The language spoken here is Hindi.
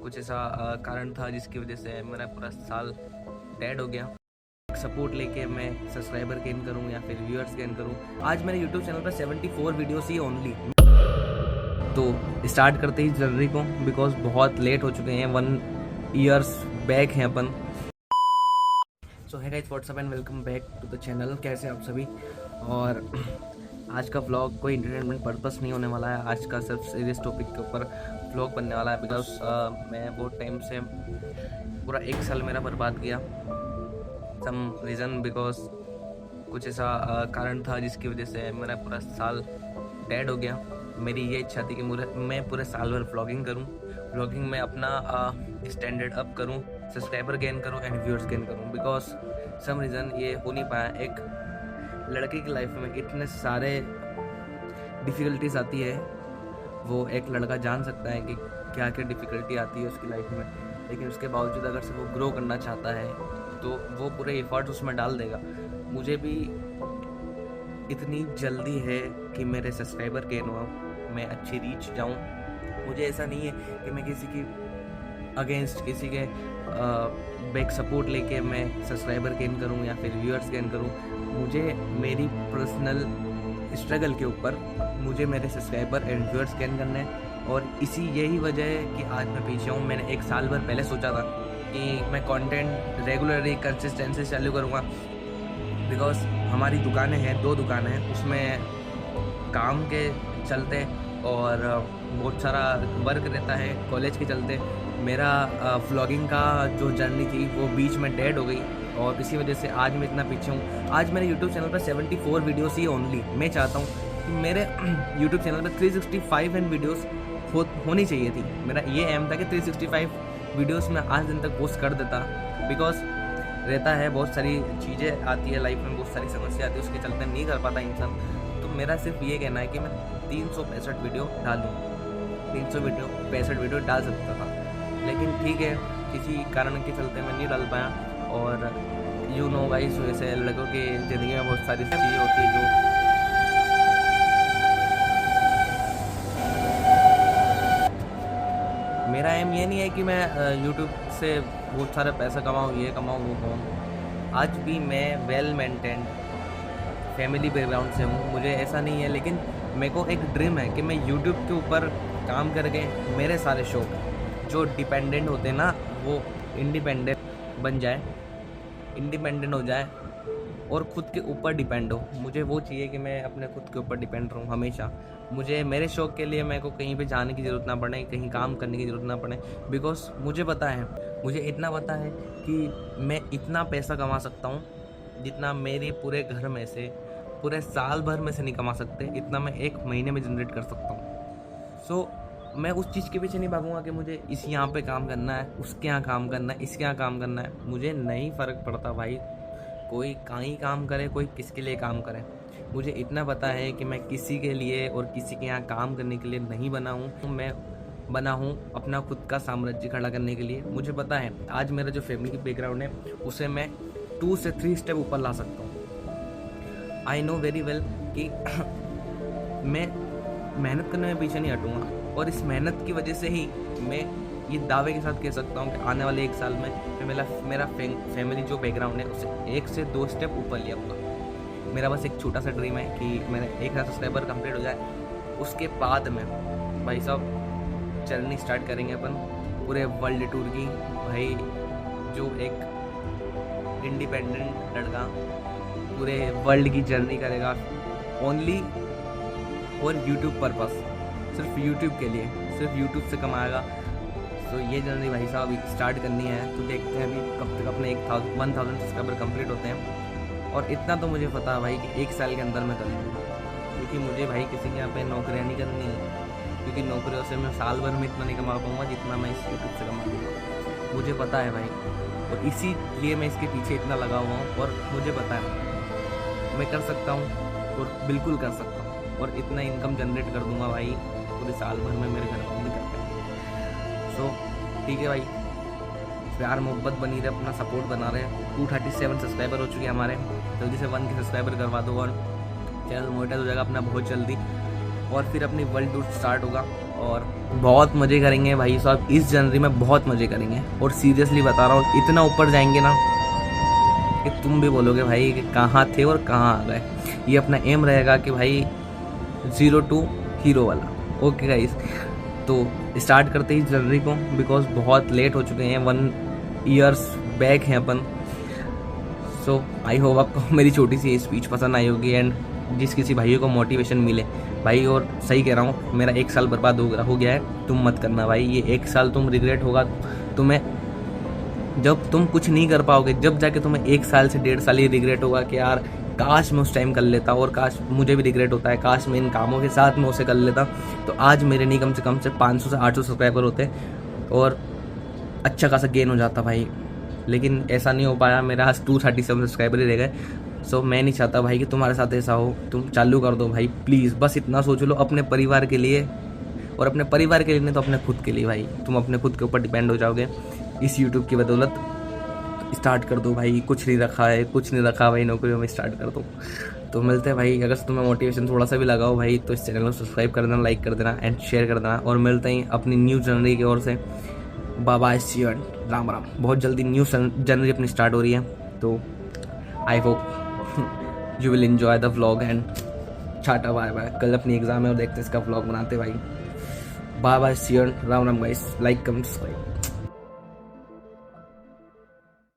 कुछ ऐसा कारण था जिसकी वजह से मेरा पूरा साल डेड हो गया। सपोर्ट लेके मैं सब्सक्राइबर गेन करूं या फिर व्यूअर्स गेन करूं। आज मेरे यूट्यूब चैनल पर 74 वीडियोस ही ओनली। तो स्टार्ट करते ही जर्नी को, बिकॉज बहुत लेट हो चुके हैं, 1 ईयर्स बैक हैं अपन। So hey guys, what's up and welcome back to the channel. कैसे हैं आप सभी? और आज का व्लॉग कोई इंटरटेनमेंट पर्पस नहीं होने वाला है। आज का सिर्फ सीरियस टॉपिक के ऊपर व्लॉग बनने वाला है, बिकॉज मैं बहुत टाइम से पूरा 1 साल मेरा बर्बाद गया। सम रीज़न, बिकॉज कुछ ऐसा कारण था जिसकी वजह से मेरा पूरा साल डेड हो गया। मेरी ये इच्छा थी कि मैं पूरे साल भर व्लॉगिंग करूं, व्लॉगिंग में अपना स्टैंडर्ड अप करूं, सब्सक्राइबर गेन करूं एंड व्यूअर्स गेन करूं। बिकॉज सम रीज़न ये हो नहीं पाया। एक लड़के की लाइफ में इतने सारे डिफ़िकल्टीज आती है, वो एक लड़का जान सकता है कि क्या क्या डिफ़िकल्टी आती है उसकी लाइफ में, लेकिन उसके बावजूद अगर से वो ग्रो करना चाहता है तो वो पूरे एफर्ट्स उसमें डाल देगा। मुझे भी इतनी जल्दी है कि मेरे सब्सक्राइबर गेन हो, मैं अच्छी रीच जाऊं। मुझे ऐसा नहीं है कि मैं किसी की अगेंस्ट, किसी के बैक सपोर्ट लेके मैं सब्सक्राइबर गेन करूं या फिर व्यूअर्स गेन करूं। मुझे मेरी पर्सनल स्ट्रगल के ऊपर मुझे मेरे सब्सक्राइबर एंड व्यूअर्स गेन करने हैं, और यही वजह है कि आज मैं पीछे हूँ। मैंने 1 साल भर पहले सोचा था कि मैं कंटेंट रेगुलरली कंसिस्टेंसी चालू करूँगा, बिकॉज हमारी दुकानें हैं, 2 दुकानें हैं, उसमें काम के चलते और बहुत सारा वर्क रहता है कॉलेज के चलते। मेरा व्लॉगिंग का जो जर्नी थी वो बीच में डेड हो गई, और इसी वजह से आज मैं इतना पीछे हूँ। आज मेरे यूट्यूब चैनल पर 74 वीडियोस ही ओनली। मैं चाहता हूँ कि मेरे यूट्यूब चैनल पर 365 एंड वीडियोस होनी चाहिए थी। मेरा ये एम था कि 365 वीडियोस मैं आज दिन तक पोस्ट कर देता, बिकॉज रहता है बहुत सारी चीज़ें आती है लाइफ में, बहुत सारी समस्या आती है, उसके चलते नहीं कर पाता इंसान। तो मेरा सिर्फ ये कहना है कि मैं 365 वीडियो डालूँ, 365 वीडियो डाल सकता था, लेकिन ठीक है, किसी कारण के चलते मैं नहीं डाल पाया। और यू नो गाइस, वैसे लड़कों की ज़िंदगी में बहुत सारी चीज़ें होती है जो मेरा एम ये नहीं है कि मैं यूट्यूब से बहुत सारा पैसा कमाऊँ, ये कमाऊँ, वो कमाऊँ। आज भी मैं वेल मेंटेन्ड फैमिली बैकग्राउंड से हूँ, मुझे ऐसा नहीं है, लेकिन मेरे को एक ड्रीम है कि मैं यूट्यूब के ऊपर काम करके मेरे सारे शौक जो डिपेंडेंट होते हैं ना, वो इंडिपेंडेंट बन जाए, इंडिपेंडेंट हो जाए और ख़ुद के ऊपर डिपेंड हो। मुझे वो चाहिए कि मैं अपने खुद के ऊपर डिपेंड रहूँ हमेशा। मुझे मेरे शौक़ के लिए मेरे को कहीं पे जाने की ज़रूरत ना पड़े, कहीं काम करने की ज़रूरत ना पड़े, बिकॉज मुझे पता है, मुझे इतना पता है कि मैं इतना पैसा कमा सकता हूँ जितना मेरे पूरे घर में से, पूरे साल भर में से नहीं कमा सकते, इतना मैं 1 महीने में जनरेट कर सकता हूँ। सो मैं उस चीज़ के पीछे नहीं भागूंगा कि मुझे यहाँ पे काम करना है, उसके यहाँ काम करना है, इसके यहाँ काम करना है। मुझे नहीं फ़र्क पड़ता भाई, कोई कहीं काम करे, कोई किसके लिए काम करे। मुझे इतना पता है कि मैं किसी के लिए और किसी के यहाँ काम करने के लिए नहीं बना हूँ। मैं बना हूँ अपना खुद का साम्राज्य खड़ा करने के लिए। मुझे पता है आज मेरा जो फैमिली की बैकग्राउंड है उसे मैं 2 से 3 स्टेप ऊपर ला सकता हूँ। आई नो वेरी वेल कि मैं मेहनत करने में पीछे नहीं हटूँगा, और इस मेहनत की वजह से ही मैं ये दावे के साथ कह सकता हूँ कि आने वाले 1 साल में मेरा फैमिली जो बैकग्राउंड है उसे 1 से 2 स्टेप ऊपर ले आऊँगा। मेरा बस एक छोटा सा ड्रीम है कि मेरा 1000 सब्सक्राइबर कंप्लीट हो जाए, उसके बाद में भाई साहब जर्नी स्टार्ट करेंगे अपन पूरे वर्ल्ड टूर की। भाई जो एक इंडिपेंडेंट लड़का पूरे वर्ल्ड की जर्नी करेगा ओनली और यूट्यूब पर्पस, सिर्फ यूट्यूब के लिए, सिर्फ यूट्यूब से कमाएगा। तो ये जर्नी भाई साहब स्टार्ट करनी है। तो देखते हैं अभी कब तक अपने 1000 सब्सक्राइबर कंप्लीट होते हैं। और इतना तो मुझे पता है भाई कि 1 साल के अंदर मैं कर लूँगा, क्योंकि मुझे भाई किसी के यहाँ पे नौकरियाँ नहीं करनी है, क्योंकि नौकरियों से मैं साल भर में इतना नहीं कमा पाऊँगा जितना मैं इस यूट्यूब से कमा लूँगा। मुझे पता है भाई, और इसीलिए मैं इसके पीछे इतना लगा हुआ हूँ। और मुझे पता है मैं कर सकता हूँ, और बिल्कुल कर सकता हूँ, और इतना इनकम जनरेट कर दूँगा भाई पूरे साल भर में मेरे घर वाले नहीं कर पाएंगे। सो ठीक है भाई, प्यार मोहब्बत बनी रहे, अपना सपोर्ट बना रहे। 237 सब्सक्राइबर हो चुके हैं हमारे, जल्दी से 1 के सब्सक्राइबर करवा दो और चैनल मोनेटाइज हो जाएगा अपना बहुत जल्दी। और फिर अपनी वर्ल्ड टूर स्टार्ट होगा। और बहुत मज़े करेंगे भाई साहब, इस जनवरी में बहुत मज़े करेंगे। और सीरियसली बता रहा हूँ, इतना ऊपर जाएंगे ना कि तुम भी बोलोगे भाई कि कहाँ थे और कहाँ आ गए। ये अपना एम रहेगा कि भाई 0 to हीरो वाला। ओके गाइस, तो स्टार्ट करते ही जनवरी को, बिकॉज बहुत लेट हो चुके हैं, 1 years बैक हैं अपन। सो आई होप आपको मेरी छोटी सी स्पीच पसंद आई होगी एंड जिस किसी भाइयों को मोटिवेशन मिले भाई। और सही कह रहा हूँ, मेरा 1 साल बर्बाद हो गया है, तुम मत करना भाई। ये 1 साल तुम रिग्रेट होगा तुम्हें, जब तुम कुछ नहीं कर पाओगे, जब जाके तुम्हें 1 साल से 1.5 साल ही रिग्रेट होगा कि यार काश मैं उस टाइम कर लेता, और काश मुझे भी रिग्रेट होता है, काश मैं इन कामों के साथ में उसे कर लेता तो आज मेरे नहीं कम से 500 से 800 सब्सक्राइबर होते और अच्छा खासा गेन हो जाता भाई। लेकिन ऐसा नहीं हो पाया, मेरे आज 237 सब्सक्राइबर ही रह गए। सो मैं नहीं चाहता भाई कि तुम्हारे साथ ऐसा हो। तुम चालू कर दो भाई प्लीज़, बस इतना सोच लो अपने परिवार के लिए, और अपने परिवार के लिए नहीं तो अपने खुद के लिए भाई। तुम अपने खुद के ऊपर डिपेंड हो जाओगे इस यूट्यूब की बदौलत। स्टार्ट कर दो भाई, कुछ नहीं रखा भाई, नौकरियों में स्टार्ट कर दो। तो मिलते हैं भाई, अगर तुम्हें मोटिवेशन थोड़ा सा भी लगाओ भाई तो इस चैनल को सब्सक्राइब कर देना, लाइक कर देना एंड शेयर कर देना। और मिलते हैं अपनी न्यू जनवरी की ओर से। Bye see you and Ram Ram. बहुत जल्दी न्यू जनवरी अपनी स्टार्ट हो रही है, तो I hope you will enjoy the vlog and tata bye bye. कल अपनी एग्जाम है और देखते हैं इसका व्लॉग बनाते भाई। Bye see you and Ram Ram guys. Like comment subscribe.